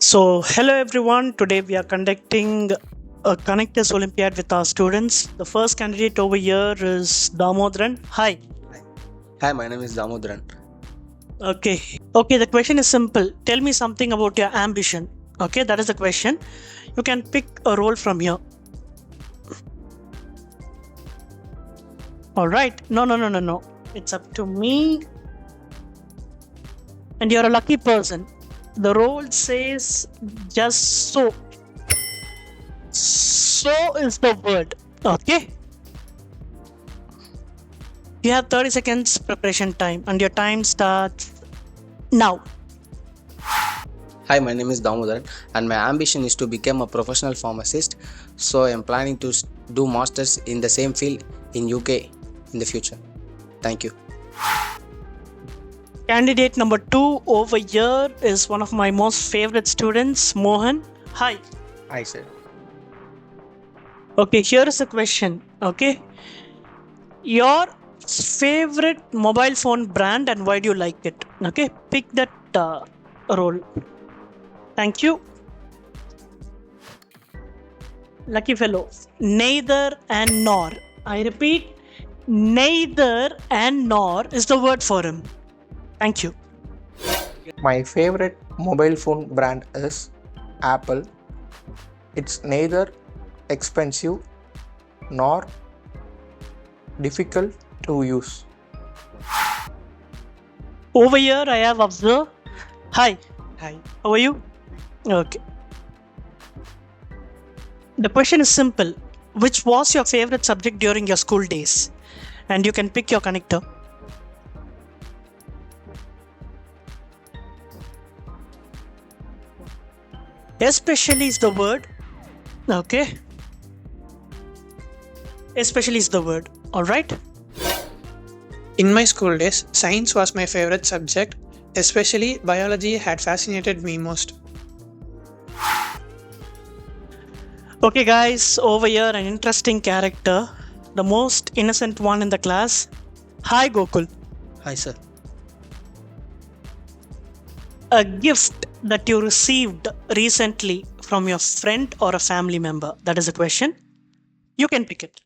Hello everyone. Today we are conducting a Connectors Olympiad with our students. The first candidate over here is Damodran. Hi. Hi, my name is Damodran. Okay. Okay, the question is simple. Tell me something about your ambition. Okay, that is the question. You can pick a role from here. All right. No. It's up to me. And you're a lucky person. The role says just so. So is the word. Okay. You have 30 seconds preparation time and your time starts now. Hi, my name is Damodran, and my ambition is to become a professional pharmacist. So I am planning to do masters in the same field in UK in the future. Thank you. Candidate number 2 over here is one of my most favorite students, Mohan. Hi. Hi, sir. Okay, here is a question. Okay. Your favorite mobile phone brand and why do you like it? Okay, pick that role. Thank you. Lucky fellow. Neither and nor. I repeat, neither and nor is the word for him. Thank you. My favorite mobile phone brand is Apple. It's neither expensive nor difficult to use. Over here, I have observed. Hi. Hi. How are you? Okay. The question is simple. Which was your favorite subject during your school days? And you can pick your connector. Especially is the word. Okay. Especially is the word. Alright. In my school days, science was my favorite subject, especially biology had fascinated me most. Okay, guys, over here, an interesting character, the most innocent one in the class. Hi, Gokul. Hi, sir. A gift that you received recently from your friend or a family member? That is the question. You can pick it.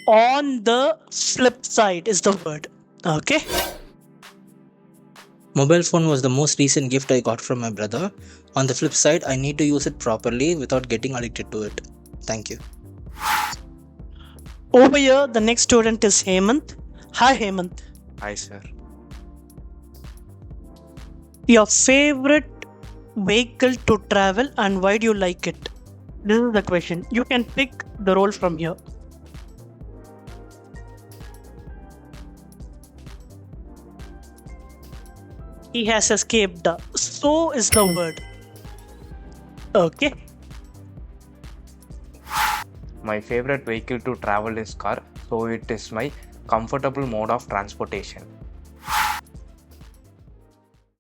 On the flip side is the word. Okay. Mobile phone was the most recent gift I got from my brother. On the flip side, I need to use it properly without getting addicted to it. Thank you. Over here, the next student is Hemant. Hi, Hemant. Hi, sir. Your favorite vehicle to travel and why do you like it? This is the question. You can pick the role from here. He has escaped. So is the word. Okay. My favorite vehicle to travel is car, so it is my comfortable mode of transportation.